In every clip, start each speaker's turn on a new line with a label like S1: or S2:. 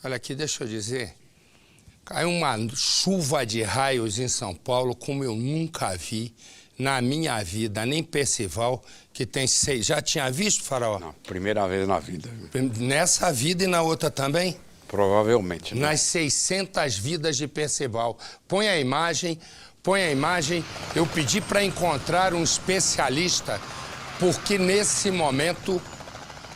S1: Olha aqui, deixa eu dizer, caiu uma chuva de raios em São Paulo como eu nunca vi na minha vida, nem Percival, que tem 6... Já tinha visto, Faraó?
S2: Não, primeira vez na vida.
S1: Nessa vida e na outra também?
S2: Provavelmente, né?
S1: Nas 600 vidas de Percival. Põe a imagem. Eu pedi para encontrar um especialista, porque nesse momento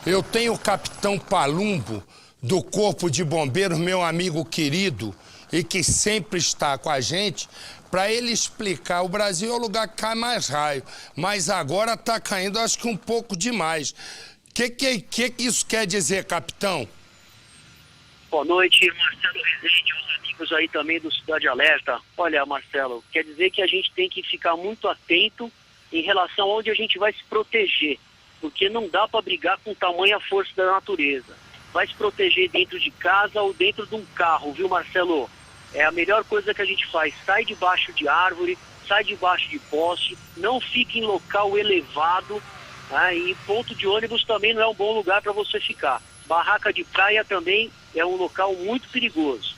S1: eu tenho o Capitão Palumbo, do Corpo de Bombeiros, meu amigo querido, e que sempre está com a gente, para ele explicar. O Brasil é o lugar que cai mais raio, mas agora está caindo, acho que um pouco demais. O que isso quer dizer, capitão?
S3: Boa noite, Marcelo Rezende, os amigos aí também do Cidade Alerta. Olha, Marcelo, quer dizer que a gente tem que ficar muito atento em relação a onde a gente vai se proteger, porque não dá para brigar com tamanha força da natureza. Vai se proteger dentro de casa ou dentro de um carro, viu, Marcelo? É a melhor coisa que a gente faz. Sai debaixo de árvore, sai debaixo de poste, não fique em local elevado, e ponto de ônibus também não é um bom lugar para você ficar. Barraca de praia também é um local muito perigoso.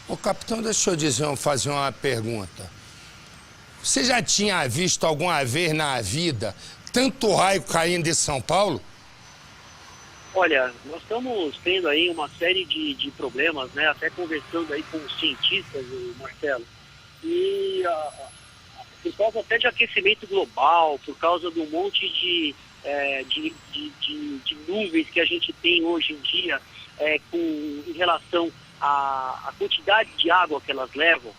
S1: Ô, capitão, deixa eu fazer uma pergunta. Você já tinha visto alguma vez na vida tanto raio caindo em São Paulo?
S3: Olha, nós estamos tendo aí uma série de problemas, né? Até conversando aí com os cientistas, Marcelo, e por causa até de aquecimento global, por causa de um monte de nuvens que a gente tem hoje em dia, em relação à quantidade de água que elas levam,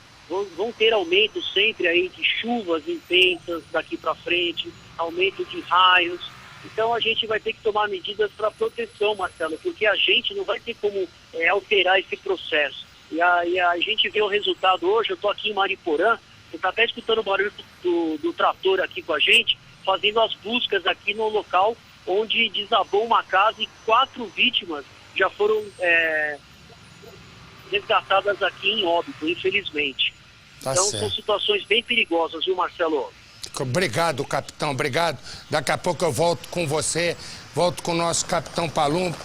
S3: vão ter aumento sempre aí de chuvas intensas daqui para frente, aumento de raios. Então a gente vai ter que tomar medidas para proteção, Marcelo, porque a gente não vai ter como alterar esse processo. E a gente vê o resultado hoje. Eu estou aqui em Mariporã, você está até escutando o barulho do trator aqui com a gente, fazendo as buscas aqui no local onde desabou uma casa e 4 vítimas já foram resgatadas aqui em Óbito, infelizmente.
S1: Tá
S3: então
S1: certo.
S3: São situações bem perigosas, viu, Marcelo?
S1: Obrigado, capitão, obrigado. Daqui a pouco eu volto com você, volto com o nosso capitão Palumbo.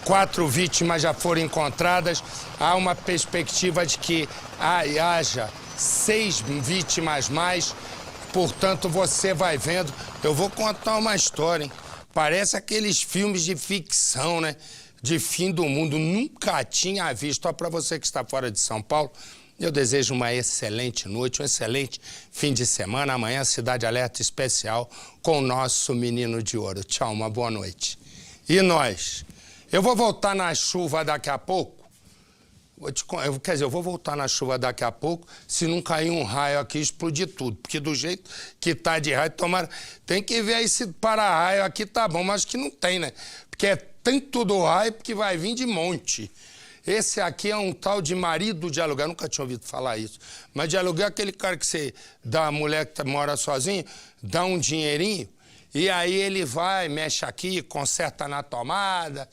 S1: 4 vítimas já foram encontradas. Há uma perspectiva de que haja 6 vítimas mais. Portanto, você vai vendo. Eu vou contar uma história, hein? Parece aqueles filmes de ficção, né? De fim do mundo. Nunca tinha visto. Ó, para você que está fora de São Paulo, eu desejo uma excelente noite, um excelente fim de semana. Amanhã, Cidade Alerta Especial com o nosso Menino de Ouro. Tchau, uma boa noite. E nós? Eu vou voltar na chuva daqui a pouco. Eu vou voltar na chuva daqui a pouco, se não cair um raio aqui e explodir tudo. Porque do jeito que tá de raio, tomara... Tem que ver aí se para-raio aqui tá bom, mas que não tem, né? Porque é tanto do raio que vai vir de monte. Esse aqui é um tal de marido de aluguel. Eu nunca tinha ouvido falar isso. Mas de aluguel é aquele cara que você dá a mulher que mora sozinha, dá um dinheirinho, e aí ele vai, mexe aqui, conserta na tomada,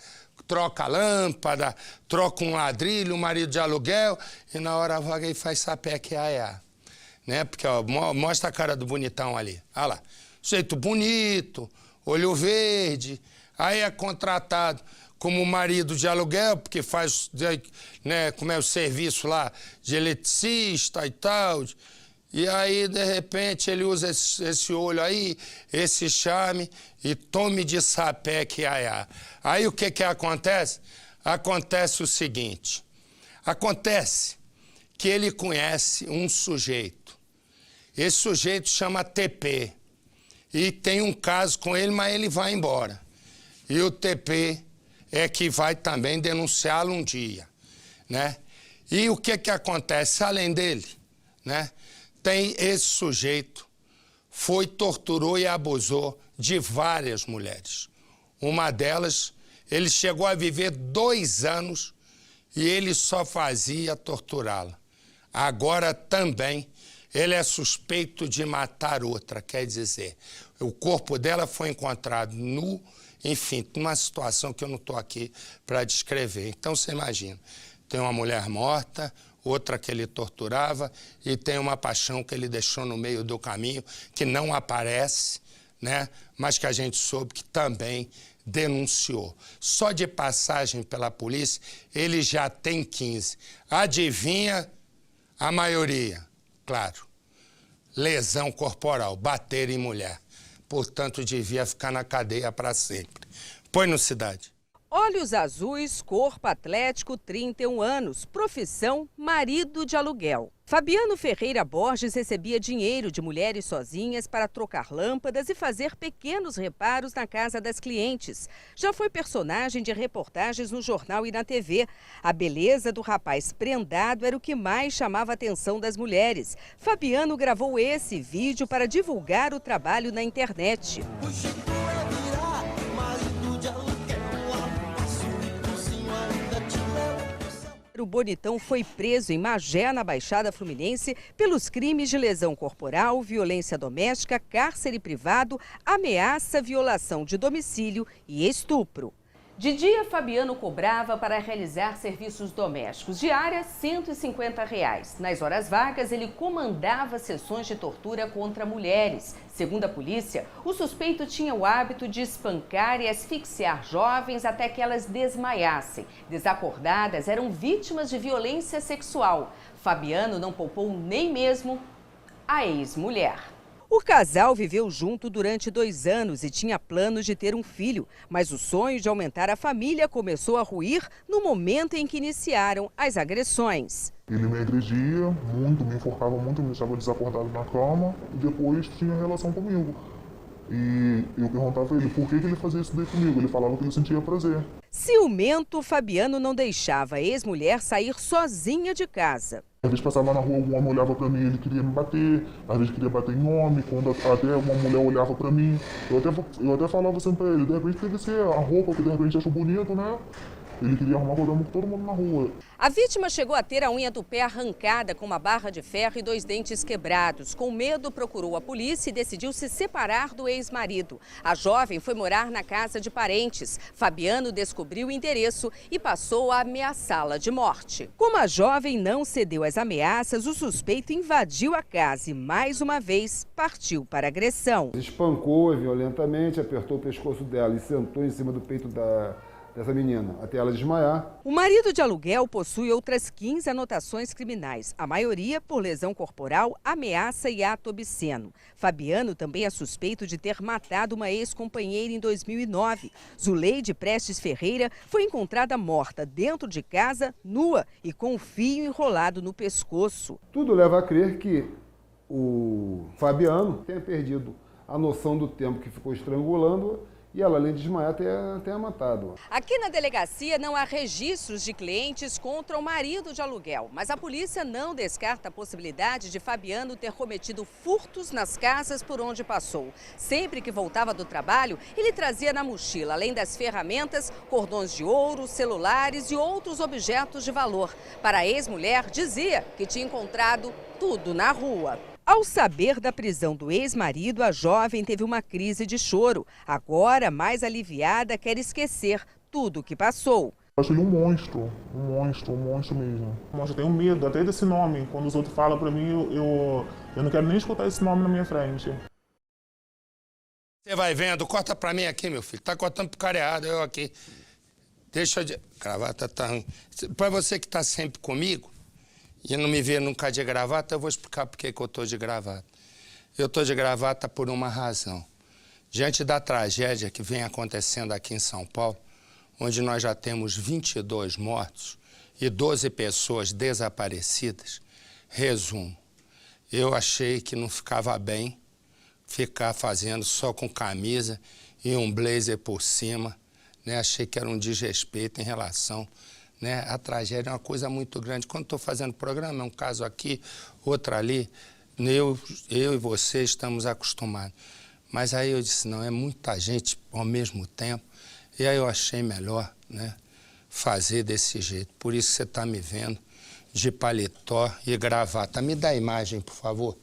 S1: troca a lâmpada, troca um ladrilho, um marido de aluguel, e na hora vaga ele faz sapeque aiá. Né? Porque, ó, mostra a cara do bonitão ali. Olha lá. Jeito bonito, olho verde, aí é contratado como marido de aluguel, porque faz, né, como é o serviço lá de eletricista e tal. E aí, de repente, ele usa esse olho aí, esse charme, e tome de sapeque aiá. Aí o que acontece? Acontece o seguinte, acontece que ele conhece um sujeito. Esse sujeito chama TP, e tem um caso com ele, mas ele vai embora. E o TP é que vai também denunciá-lo um dia, né? E o que acontece? Além dele, né? Tem esse sujeito, torturou e abusou de várias mulheres. Uma delas, ele chegou a viver 2 anos e ele só fazia torturá-la. Agora também ele é suspeito de matar outra, quer dizer, o corpo dela foi encontrado nu, enfim, numa situação que eu não estou aqui para descrever. Então você imagina, tem uma mulher morta, outra que ele torturava, e tem uma paixão que ele deixou no meio do caminho, que não aparece, né? Mas que a gente soube que também denunciou. Só de passagem pela polícia, ele já tem 15. Adivinha a maioria? Claro, lesão corporal, bater em mulher. Portanto, devia ficar na cadeia para sempre. Põe no Cidade.
S4: Olhos azuis, corpo atlético, 31 anos, profissão marido de aluguel. Fabiano Ferreira Borges recebia dinheiro de mulheres sozinhas para trocar lâmpadas e fazer pequenos reparos na casa das clientes. Já foi personagem de reportagens no jornal e na TV. A beleza do rapaz prendado era o que mais chamava a atenção das mulheres. Fabiano gravou esse vídeo para divulgar o trabalho na internet. O bonitão foi preso em Magé, na Baixada Fluminense, pelos crimes de lesão corporal, violência doméstica, cárcere privado, ameaça, violação de domicílio e estupro. De dia, Fabiano cobrava para realizar serviços domésticos. Diária, R$ 150. Nas horas vagas, ele comandava sessões de tortura contra mulheres. Segundo a polícia, o suspeito tinha o hábito de espancar e asfixiar jovens até que elas desmaiassem. Desacordadas, eram vítimas de violência sexual. Fabiano não poupou nem mesmo a ex-mulher. O casal viveu junto durante 2 anos e tinha planos de ter um filho, mas o sonho de aumentar a família começou a ruir no momento em que iniciaram as agressões.
S5: Ele me agredia muito, me enforcava muito, me deixava desacordado na cama e depois tinha relação comigo. E eu perguntava a ele por que ele fazia isso daí comigo. Ele falava que ele sentia prazer.
S4: Ciumento, Fabiano não deixava a ex-mulher sair sozinha de casa.
S5: Às vezes passava na rua, um homem olhava pra mim, ele queria me bater. Às vezes queria bater em homem, quando até uma mulher olhava pra mim. Eu até falava sempre pra ele, de repente deve ser a roupa que de repente achou bonito, né? Ele queria arrumar problema com todo mundo na rua.
S4: A vítima chegou a ter a unha do pé arrancada com uma barra de ferro e 2 dentes quebrados. Com medo, procurou a polícia e decidiu se separar do ex-marido. A jovem foi morar na casa de parentes. Fabiano descobriu o endereço e passou a ameaçá-la de morte. Como a jovem não cedeu às ameaças, o suspeito invadiu a casa e, mais uma vez, partiu para a agressão.
S6: Espancou violentamente, apertou o pescoço dela e sentou em cima do peito dessa menina, até ela desmaiar.
S4: O marido de aluguel possui outras 15 anotações criminais, a maioria por lesão corporal, ameaça e ato obsceno. Fabiano também é suspeito de ter matado uma ex-companheira em 2009. Zuleide Prestes Ferreira foi encontrada morta dentro de casa, nua e com um fio enrolado no pescoço.
S6: Tudo leva a crer que o Fabiano tenha perdido a noção do tempo que ficou estrangulando e ela, além de desmaiar, tenha matado.
S4: Aqui na delegacia não há registros de clientes contra o marido de aluguel, mas a polícia não descarta a possibilidade de Fabiano ter cometido furtos nas casas por onde passou. Sempre que voltava do trabalho, ele trazia na mochila, além das ferramentas, cordões de ouro, celulares e outros objetos de valor. Para a ex-mulher, dizia que tinha encontrado tudo na rua. Ao saber da prisão do ex-marido, a jovem teve uma crise de choro. Agora, mais aliviada, quer esquecer tudo o que passou.
S5: Eu achei ele um monstro mesmo.
S7: Eu tenho medo até desse nome. Quando os outros falam pra mim, eu não quero nem escutar esse nome na minha frente.
S1: Você vai vendo, corta pra mim aqui, meu filho. Tá cortando pro cara errado, eu aqui. Deixa eu... Gravata tá ruim. Pra você que tá sempre comigo, e não me vê nunca de gravata, eu vou explicar por que eu tô de gravata. Eu tô de gravata por uma razão. Diante da tragédia que vem acontecendo aqui em São Paulo, onde nós já temos 22 mortos e 12 pessoas desaparecidas, resumo, eu achei que não ficava bem ficar fazendo só com camisa e um blazer por cima, né? Achei que era um desrespeito em relação... Né? A tragédia é uma coisa muito grande. Quando estou fazendo programa, é um caso aqui, outro ali, eu e você estamos acostumados. Mas aí eu disse, não, é muita gente ao mesmo tempo. E aí eu achei melhor, né, fazer desse jeito. Por isso você está me vendo de paletó e gravata. Me dá a imagem, por favor.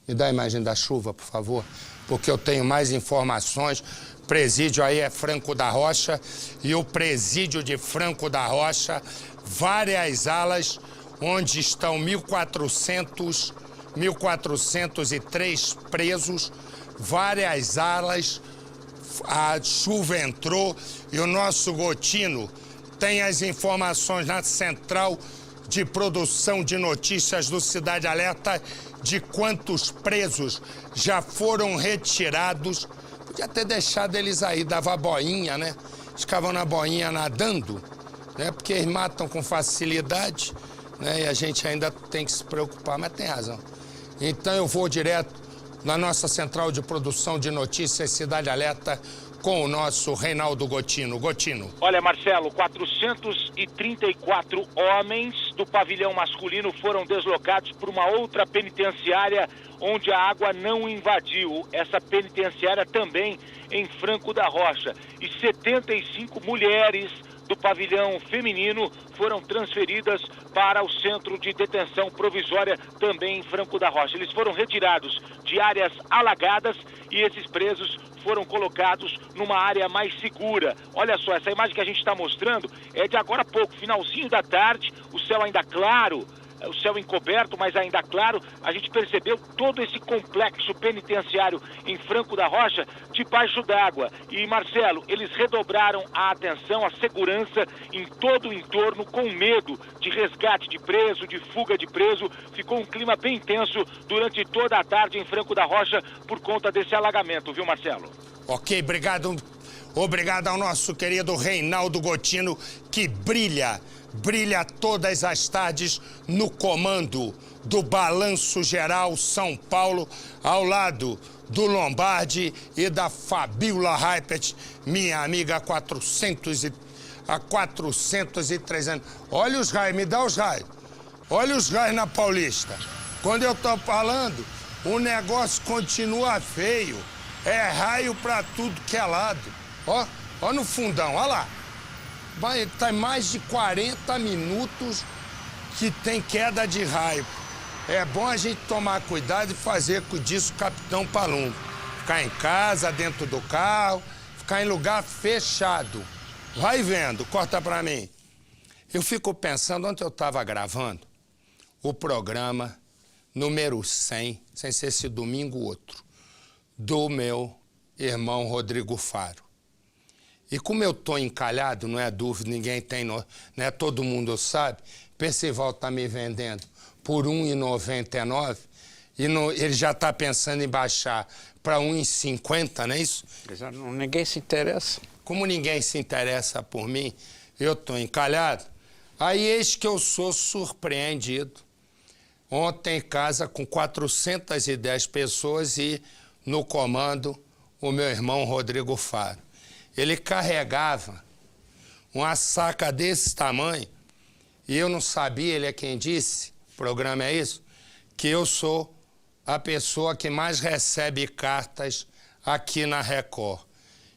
S1: Me dá a imagem da chuva, por favor, porque eu tenho mais informações. O presídio aí é Franco da Rocha e o presídio de Franco da Rocha, várias alas onde estão 1.403 presos, várias alas a chuva entrou e o nosso Gotino tem as informações na central de produção de notícias do Cidade Alerta de quantos presos já foram retirados. Podia ter deixado eles aí, dava boinha, né? Ficavam na boinha nadando, né? Porque eles matam com facilidade, né? E a gente ainda tem que se preocupar, mas tem razão. Então eu vou direto na nossa central de produção de notícias Cidade Alerta com o nosso Reinaldo Gotino. Gotino.
S8: Olha, Marcelo, 434 homens do pavilhão masculino foram deslocados para uma outra penitenciária onde a água não invadiu. Essa penitenciária também em Franco da Rocha. E 75 mulheres do pavilhão feminino foram transferidas para o centro de detenção provisória também em Franco da Rocha. Eles foram retirados de áreas alagadas e esses presos foram colocados numa área mais segura. Olha só, essa imagem que a gente está mostrando é de agora há pouco, finalzinho da tarde, o céu ainda claro, o céu encoberto, mas ainda claro, a gente percebeu todo esse complexo penitenciário em Franco da Rocha debaixo d'água. E, Marcelo, eles redobraram a atenção, a segurança em todo o entorno, com medo de resgate de preso, de fuga de preso. Ficou um clima bem tenso durante toda a tarde em Franco da Rocha por conta desse alagamento, viu, Marcelo?
S1: Ok, obrigado. Obrigado ao nosso querido Reinaldo Gotino, que brilha todas as tardes no comando do Balanço Geral São Paulo, ao lado do Lombardi e da Fabiola Reipert, minha amiga há 403 anos. Olha os raios, me dá os raios. Olha os raios na Paulista. Quando eu tô falando, o negócio continua feio. É raio pra tudo que é lado. Ó no fundão, ó lá. Tá mais de 40 minutos que tem queda de raio. É bom a gente tomar cuidado e fazer disso Capitão Palumbo. Ficar em casa, dentro do carro, ficar em lugar fechado. Vai vendo, corta pra mim. Eu fico pensando, ontem eu estava gravando o programa número 100, sem ser esse domingo outro, do meu irmão Rodrigo Faro. E como eu tô encalhado, não é dúvida, ninguém tem, né? Todo mundo sabe, Percival tá me vendendo por R$ 1,99 e ele já tá pensando em baixar para R$ 1,50, não é isso?
S2: Ninguém se interessa.
S1: Como ninguém se interessa por mim, eu tô encalhado. Aí eis que eu sou surpreendido. Ontem em casa com 410 pessoas e no comando o meu irmão Rodrigo Faro. Ele carregava uma saca desse tamanho e eu não sabia, ele é quem disse, o programa é isso, que eu sou a pessoa que mais recebe cartas aqui na Record.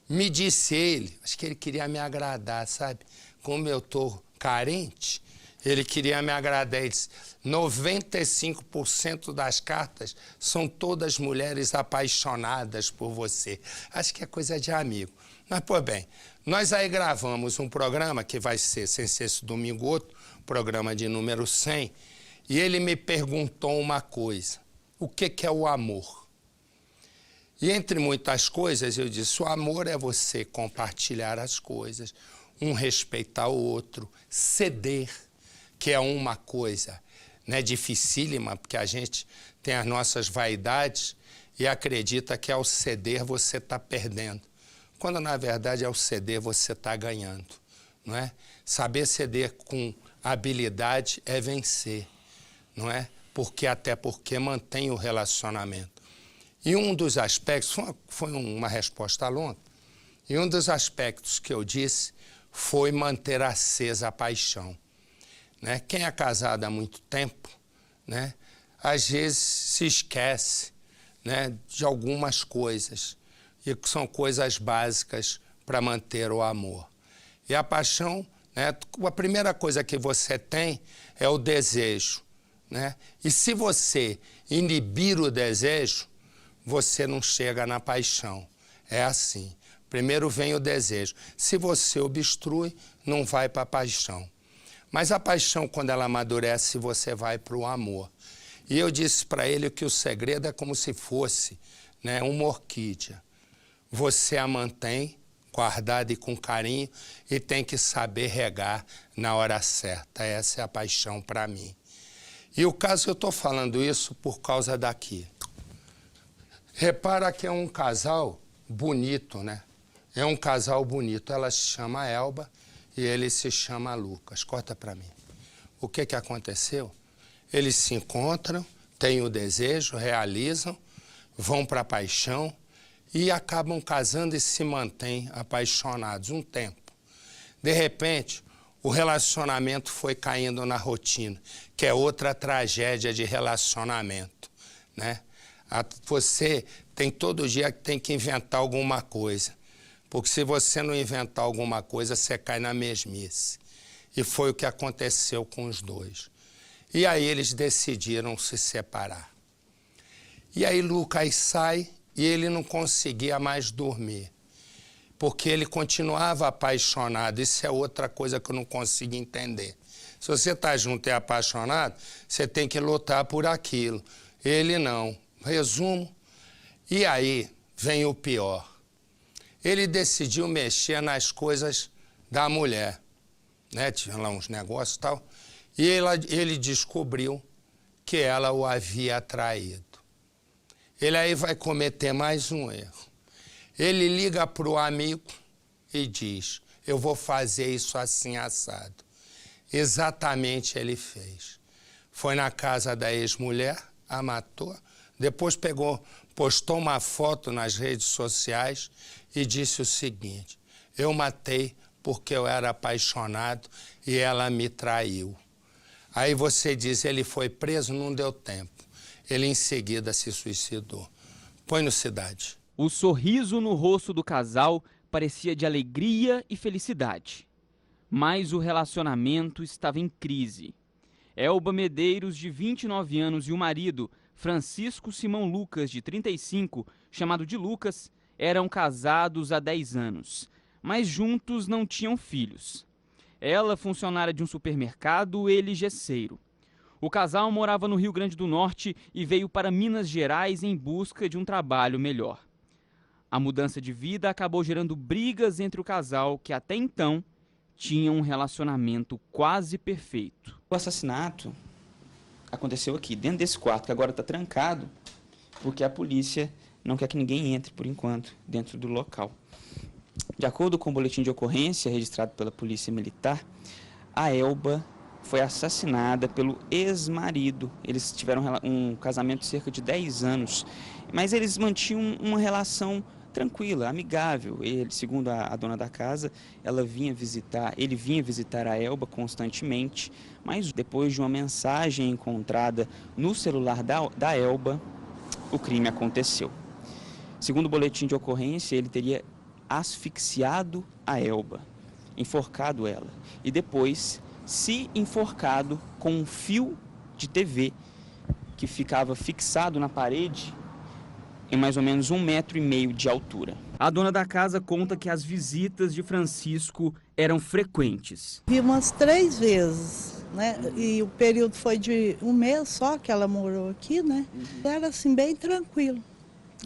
S1: Me disse ele, acho que ele queria me agradar, sabe? Como eu tô carente, ele queria me agradar. Ele disse, 95% das cartas são todas mulheres apaixonadas por você. Acho que é coisa de amigo. Mas, pô, bem, nós aí gravamos um programa que vai ser, sem ser esse domingo outro, programa de número 100, e ele me perguntou uma coisa, o que é o amor? E entre muitas coisas eu disse, o amor é você compartilhar as coisas, um respeitar o outro, ceder, que é uma coisa, né, dificílima, porque a gente tem as nossas vaidades e acredita que ao ceder você está perdendo. Quando, na verdade, ao ceder você está ganhando, não é? Saber ceder com habilidade é vencer, não é? Até porque mantém o relacionamento. E um dos aspectos, foi uma resposta longa, e um dos aspectos que eu disse foi manter acesa a paixão. Né? Quem é casado há muito tempo, né, às vezes se esquece, né, de algumas coisas, e que são coisas básicas para manter o amor. E a paixão, né, a primeira coisa que você tem é o desejo. Né? E se você inibir o desejo, você não chega na paixão. É assim. Primeiro vem o desejo. Se você obstrui, não vai para a paixão. Mas a paixão, quando ela amadurece, você vai para o amor. E eu disse para ele que o segredo é como se fosse, né, uma orquídea. você a mantém guardada e com carinho e tem que saber regar na hora certa. Essa é a paixão para mim. E o caso, eu estou falando isso por causa daqui. Repara que é um casal bonito, né? É um casal bonito. Ela se chama Elba e ele se chama Lucas. Corta para mim. O que aconteceu? Eles se encontram, têm o desejo, realizam, vão para a paixão e acabam casando e se mantêm apaixonados um tempo. De repente, o relacionamento foi caindo na rotina, que é outra tragédia de relacionamento, né? Você tem todo dia que tem que inventar alguma coisa, porque se você não inventar alguma coisa, você cai na mesmice. E foi o que aconteceu com os dois. E aí eles decidiram se separar. E aí Lucas sai e ele não conseguia mais dormir, porque ele continuava apaixonado. Isso é outra coisa que eu não consigo entender. Se você está junto e é apaixonado, você tem que lutar por aquilo. Ele não. Resumo. E aí vem o pior. Ele decidiu mexer nas coisas da mulher, né? Tinha lá uns negócios e tal. E ele descobriu que ela o havia traído. Ele aí vai cometer mais um erro. Ele liga para o amigo e diz, eu vou fazer isso assim assado. Exatamente ele fez. Foi na casa da ex-mulher, a matou, depois postou uma foto nas redes sociais e disse o seguinte, eu matei porque eu era apaixonado e ela me traiu. Aí você diz, ele foi preso, não deu tempo. Ele em seguida se suicidou. Põe no Cidade.
S9: O sorriso no rosto do casal parecia de alegria e felicidade. Mas o relacionamento estava em crise. Elba Medeiros, de 29 anos, e o marido, Francisco Simão Lucas, de 35, chamado de Lucas, eram casados há 10 anos, mas juntos não tinham filhos. Ela, funcionária de um supermercado, ele gesseiro. O casal morava no Rio Grande do Norte e veio para Minas Gerais em busca de um trabalho melhor. A mudança de vida acabou gerando brigas entre o casal, que até então tinha um relacionamento quase perfeito.
S10: O assassinato aconteceu aqui, dentro desse quarto, que agora está trancado, porque a polícia não quer que ninguém entre, por enquanto, dentro do local. De acordo com o boletim de ocorrência registrado pela Polícia Militar, a Elba foi assassinada pelo ex-marido. Eles tiveram um casamento de cerca de 10 anos, mas eles mantinham uma relação tranquila, amigável. Ele, segundo a dona da casa, ele vinha visitar a Elba constantemente, mas depois de uma mensagem encontrada no celular da Elba, o crime aconteceu. Segundo o boletim de ocorrência, ele teria asfixiado a Elba, enforcado ela e depois se enforcado com um fio de TV que ficava fixado na parede em mais ou menos 1,5 metro de altura.
S9: A dona da casa conta que as visitas de Francisco eram frequentes.
S11: Vi umas 3 vezes, né? E o período foi de 1 mês só que ela morou aqui, né? Era assim bem tranquilo.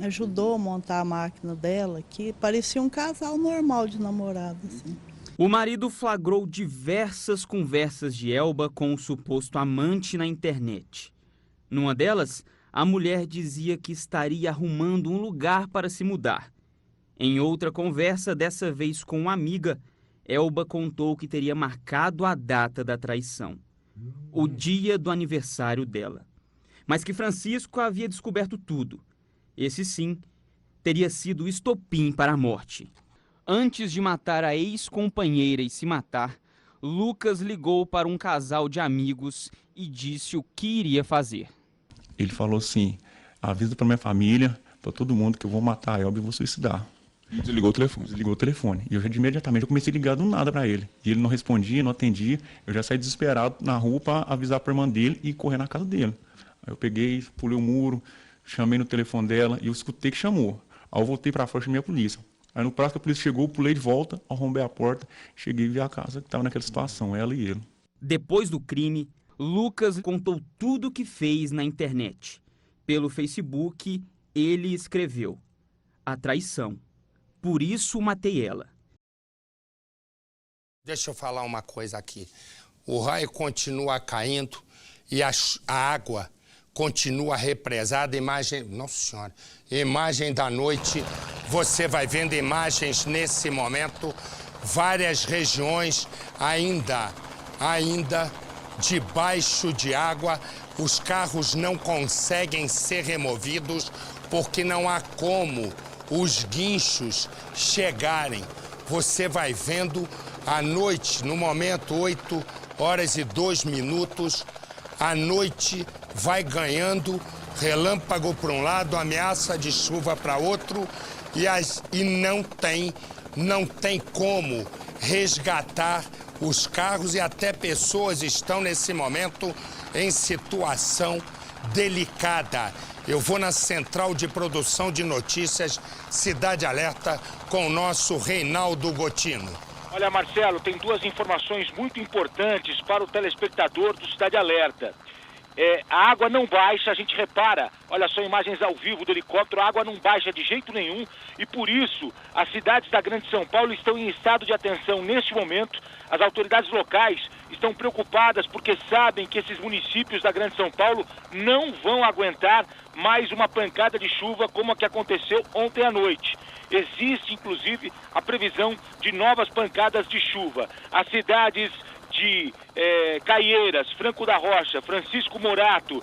S11: Ajudou a montar a máquina dela aqui. Parecia um casal normal de namorado, assim.
S9: O marido flagrou diversas conversas de Elba com o suposto amante na internet. Numa delas, a mulher dizia que estaria arrumando um lugar para se mudar. Em outra conversa, dessa vez com uma amiga, Elba contou que teria marcado a data da traição, o dia do aniversário dela. Mas que Francisco havia descoberto tudo. Esse sim, teria sido o estopim para a morte. Antes de matar a ex-companheira e se matar, Lucas ligou para um casal de amigos e disse o que iria fazer.
S12: Ele falou assim, avisa para minha família, para todo mundo que eu vou matar a Elba e vou suicidar.
S13: E desligou o telefone?
S12: Desligou o telefone. E eu já imediatamente comecei a ligar do nada para ele. E ele não respondia, não atendia. Eu já saí desesperado na rua para avisar para a irmã dele e correr na casa dele. Aí eu peguei, pulei o muro, chamei no telefone dela e eu escutei que chamou. Aí eu voltei para fora e chamei a polícia. Aí no prazo que a polícia chegou, eu pulei de volta, arrombei a porta, cheguei e vi a casa que estava naquela situação, ela e ele.
S9: Depois do crime, Lucas contou tudo o que fez na internet. Pelo Facebook, ele escreveu: a traição,
S13: Por isso matei ela.
S1: Deixa eu falar uma coisa aqui. O raio continua caindo e a água continua represada. Imagem, nossa senhora, imagem da noite. Você vai vendo imagens nesse momento. Várias regiões ainda debaixo de água. Os carros não conseguem ser removidos porque não há como os guinchos chegarem. Você vai vendo à noite, no momento 8h02, a noite vai ganhando, relâmpago para um lado, ameaça de chuva para outro e não tem como resgatar os carros e até pessoas estão nesse momento em situação delicada. Eu vou na Central de Produção de Notícias Cidade Alerta com o nosso Reinaldo Gotino.
S8: Olha, Marcelo, tem duas informações muito importantes para o telespectador do Cidade Alerta. A água não baixa, a gente repara, olha só, imagens ao vivo do helicóptero, a água não baixa de jeito nenhum e por isso as cidades da Grande São Paulo estão em estado de atenção neste momento. As autoridades locais estão preocupadas porque sabem que esses municípios da Grande São Paulo não vão aguentar mais uma pancada de chuva como a que aconteceu ontem à noite. Existe, inclusive, a previsão de novas pancadas de chuva. As cidades de Caieiras, Franco da Rocha, Francisco Morato,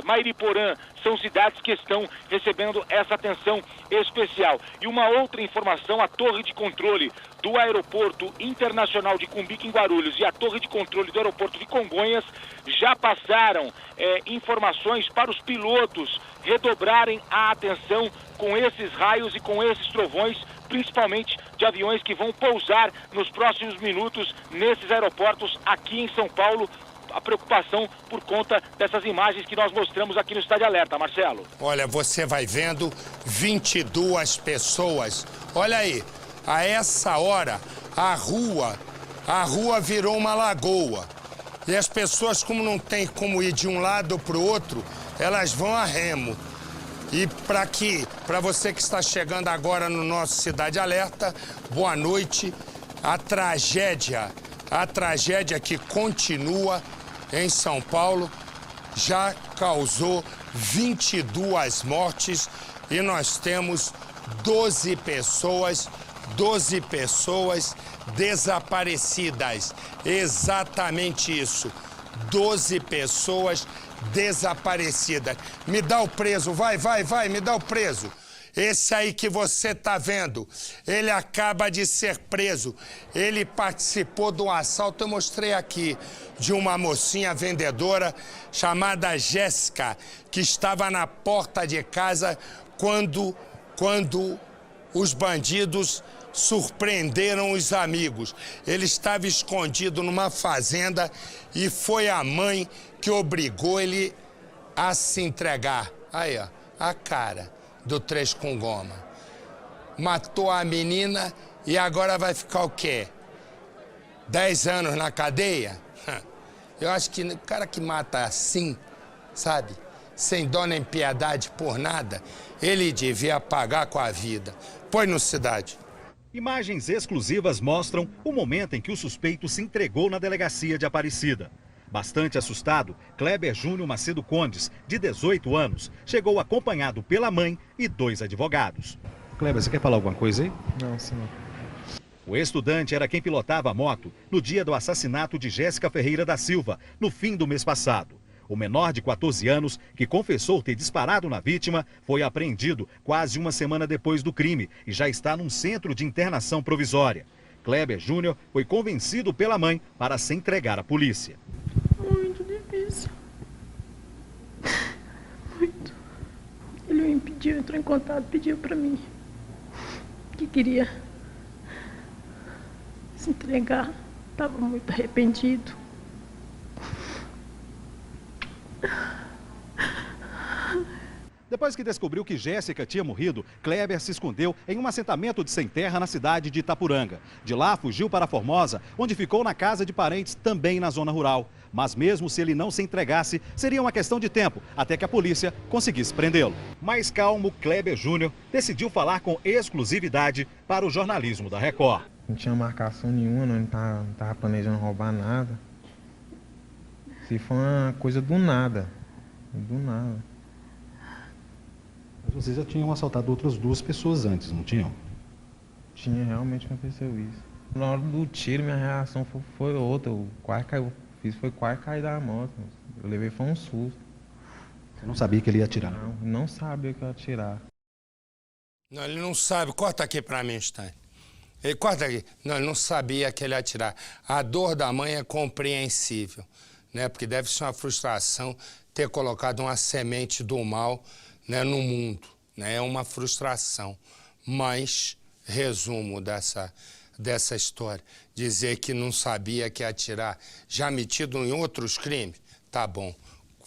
S8: Mairiporã, são cidades que estão recebendo essa atenção especial. E uma outra informação, a torre de controle do Aeroporto Internacional de Cumbica, em Guarulhos, e a torre de controle do Aeroporto de Congonhas já passaram informações para os pilotos redobrarem a atenção com esses raios e com esses trovões, principalmente de aviões que vão pousar nos próximos minutos nesses aeroportos aqui em São Paulo. A preocupação por conta dessas imagens que nós mostramos aqui no Cidade Alerta, Marcelo.
S1: Olha, você vai vendo 22 pessoas. Olha aí, a essa hora a rua virou uma lagoa. E as pessoas, como não tem como ir de um lado para o outro, elas vão a remo. E para você que está chegando agora no nosso Cidade Alerta, boa noite. A tragédia que continua em São Paulo já causou 22 mortes e nós temos 12 pessoas desaparecidas. Exatamente isso. 12 pessoas desaparecidas. Me dá o preso, vai, me dá o preso. Esse aí que você tá vendo, ele acaba de ser preso. Ele participou de um assalto, eu mostrei aqui, de uma mocinha vendedora chamada Jéssica, que estava na porta de casa quando os bandidos surpreenderam os amigos. Ele estava escondido numa fazenda e foi a mãe que obrigou ele a se entregar. Aí, ó, a cara do 3 com goma. Matou a menina e agora vai ficar o quê? 10 anos na cadeia? Eu acho que o cara que mata assim, sabe, sem dó nem piedade por nada, ele devia pagar com a vida. Põe no Cidade.
S14: Imagens exclusivas mostram o momento em que o suspeito se entregou na delegacia de Aparecida. Bastante assustado, Kleber Júnior Macedo Condes, de 18 anos, chegou acompanhado pela mãe e 2 advogados.
S15: Kleber, você quer falar alguma coisa aí?
S7: Não, senhor.
S14: O estudante era quem pilotava a moto no dia do assassinato de Jéssica Ferreira da Silva, no fim do mês passado. O menor de 14 anos, que confessou ter disparado na vítima, foi apreendido quase uma semana depois do crime e já está num centro de internação provisória. Kleber Júnior foi convencido pela mãe para se entregar à polícia.
S16: Muito difícil. Muito. Ele me pediu, entrou em contato, pediu para mim que queria se entregar. Estava muito arrependido.
S14: Depois que descobriu que Jéssica tinha morrido, Kleber se escondeu em um assentamento de sem terra na cidade de Itapuranga. De lá, fugiu para Formosa, onde ficou na casa de parentes, também na zona rural. Mas mesmo se ele não se entregasse, seria uma questão de tempo até que a polícia conseguisse prendê-lo. Mais calmo, Kleber Júnior decidiu falar com exclusividade para o jornalismo da Record.
S13: Não tinha marcação nenhuma, não estava planejando roubar nada. Se foi uma coisa do nada. Do nada.
S15: Mas vocês já tinham assaltado outras 2 pessoas antes, não tinham?
S13: Tinha, realmente aconteceu isso. Na hora do tiro, minha reação foi outra. Eu quase cair da moto. Eu levei foi um susto.
S15: Você não sabia que ele ia atirar?
S13: Não sabia que eu ia atirar.
S1: Não, ele não sabe. Corta aqui pra mim, Stein. Ele corta aqui. Não, ele não sabia que ele ia atirar. A dor da mãe é compreensível, né? Porque deve ser uma frustração ter colocado uma semente do mal, né, no mundo, né? É uma frustração. Mas, resumo dessa história, dizer que não sabia que ia atirar, já metido em outros crimes, tá bom.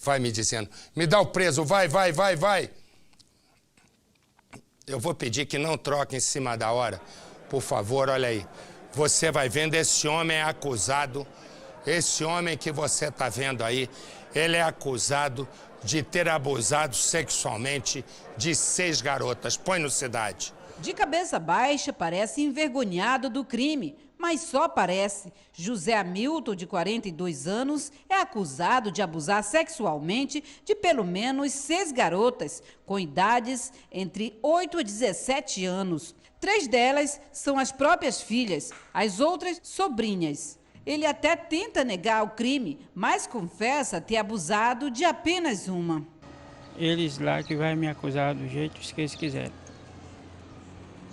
S1: Vai me dizendo, me dá o preso, vai. Eu vou pedir que não troque em cima da hora, por favor, olha aí. Você vai vendo, esse homem é acusado, esse homem que você tá vendo aí, ele é acusado de ter abusado sexualmente de 6 garotas. Põe no Cidade.
S17: De cabeça baixa, parece envergonhado do crime, mas só parece. José Hamilton, de 42 anos, é acusado de abusar sexualmente de pelo menos 6 garotas, com idades entre 8 e 17 anos. 3 delas são as próprias filhas, as outras sobrinhas. Ele até tenta negar o crime, mas confessa ter abusado de apenas uma.
S2: Eles lá que vai me acusar do jeito que eles quiserem.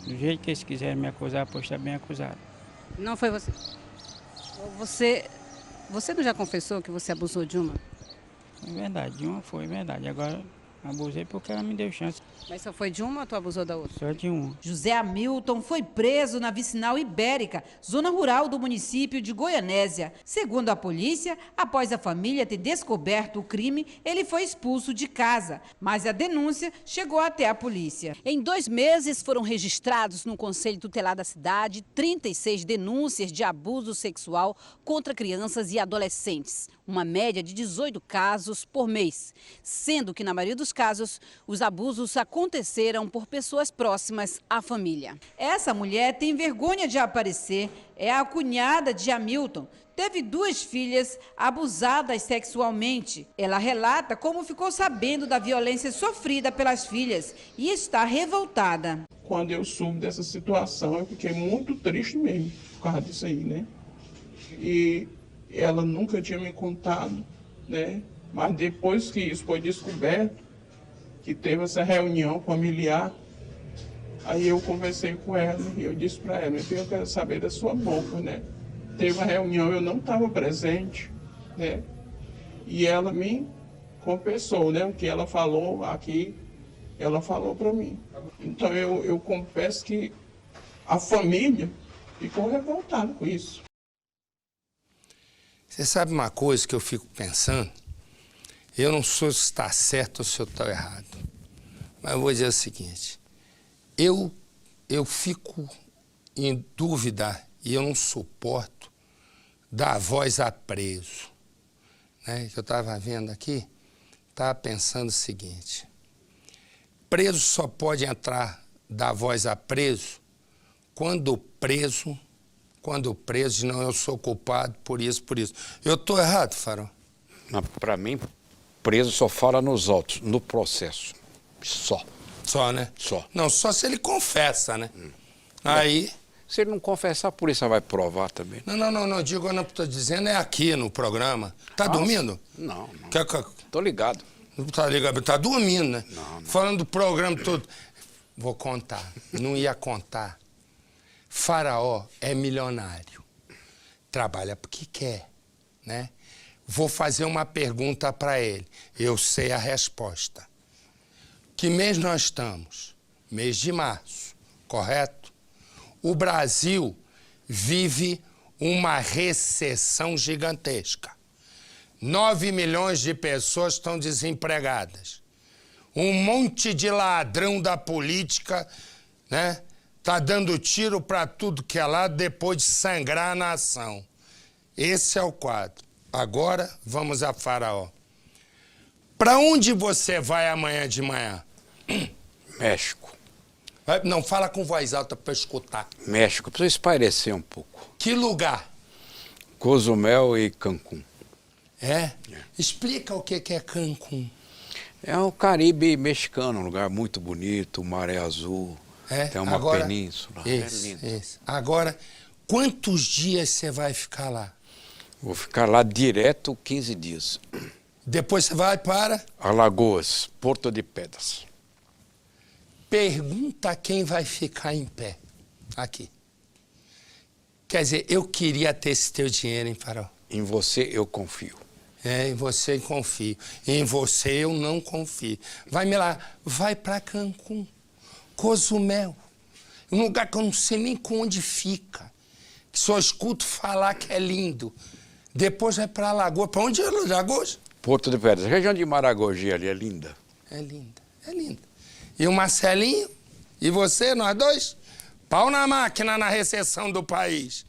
S2: Do jeito que eles quiserem me acusar, pois está bem acusado.
S18: Não foi você? Você não já confessou que você abusou de uma?
S2: É verdade, de uma foi verdade. Agora abusei porque ela me deu chance.
S18: Mas só foi de uma ou tu abusou da outra?
S2: Só de uma.
S17: José Hamilton foi preso na Vicinal Ibérica, zona rural do município de Goianésia. Segundo a polícia, após a família ter descoberto o crime, ele foi expulso de casa. Mas a denúncia chegou até a polícia.
S18: Em 2 meses foram registrados no Conselho Tutelar da cidade 36 denúncias de abuso sexual contra crianças e adolescentes. Uma média de 18 casos por mês, sendo que na maioria dos casos os abusos aconteceram por pessoas próximas à família.
S17: Essa mulher tem vergonha de aparecer, é a cunhada de Hamilton. Teve 2 filhas abusadas sexualmente. Ela relata como ficou sabendo da violência sofrida pelas filhas e está revoltada.
S19: Quando eu soube dessa situação, eu fiquei muito triste mesmo por causa disso aí, né? E ela nunca tinha me contado, né? Mas depois que isso foi descoberto, que teve essa reunião familiar, aí eu conversei com ela e eu disse para ela, meu filho, eu quero saber da sua boca, né? Teve uma reunião, eu não estava presente, né? E ela me confessou, né? O que ela falou aqui, ela falou para mim. Então eu confesso que a família ficou revoltada com isso.
S1: Você sabe uma coisa que eu fico pensando? Eu não sei se está certo ou se eu estou errado. Mas eu vou dizer o seguinte. Eu fico em dúvida e eu não suporto dar voz a preso. Né? Que eu estava vendo aqui, estava pensando o seguinte. Preso só pode entrar, dar voz a preso, quando o preso diz, não, eu sou culpado por isso. Eu estou errado, Farol?
S2: Para mim, preso só fala nos autos, no processo. Só.
S1: Só, né?
S2: Só.
S1: Não, só se ele confessa, né? Aí...
S2: Se ele não confessar, a polícia vai provar também.
S1: Não, digo, eu não estou dizendo, é aqui no programa. Tá dormindo?
S2: Não.
S1: Tô ligado. Tá ligado, tá dormindo, né?
S2: Não.
S1: Falando do programa todo. Vou contar, não ia contar. Faraó é milionário, trabalha porque quer, né? Vou fazer uma pergunta para ele, eu sei a resposta. Que mês nós estamos? Mês de março, correto? O Brasil vive uma recessão gigantesca. 9 milhões de pessoas estão desempregadas. Um monte de ladrão da política, né? Tá dando tiro para tudo que é lado depois de sangrar a nação. Esse é o quadro. Agora vamos a Faraó. Para onde você vai amanhã de manhã?
S20: México.
S1: Não, fala com voz alta para escutar.
S20: México, precisa espairecer um pouco.
S1: Que lugar?
S20: Cozumel e Cancún.
S1: É? Explica o que é Cancún.
S20: É o Caribe mexicano, um lugar muito bonito, o mar é azul, tem uma península.
S1: Isso. Agora, quantos dias você vai ficar lá?
S20: Vou ficar lá direto 15 dias.
S1: Depois você vai para?
S20: Alagoas, Porto de Pedras.
S1: Pergunta quem vai ficar em pé aqui. Quer dizer, eu queria ter esse teu dinheiro, hein, Faraó?
S20: Em você eu confio.
S1: Em você eu confio. Em você eu não confio. Vai para Cancún, Cozumel, um lugar que eu não sei nem onde fica, que só escuto falar que é lindo. Depois vai para Alagoas. Para onde é Alagoas?
S20: Porto de Pedras. A região de Maragogi ali é linda.
S1: É linda. E o Marcelinho? E você, nós dois? Pau na máquina na recessão do país.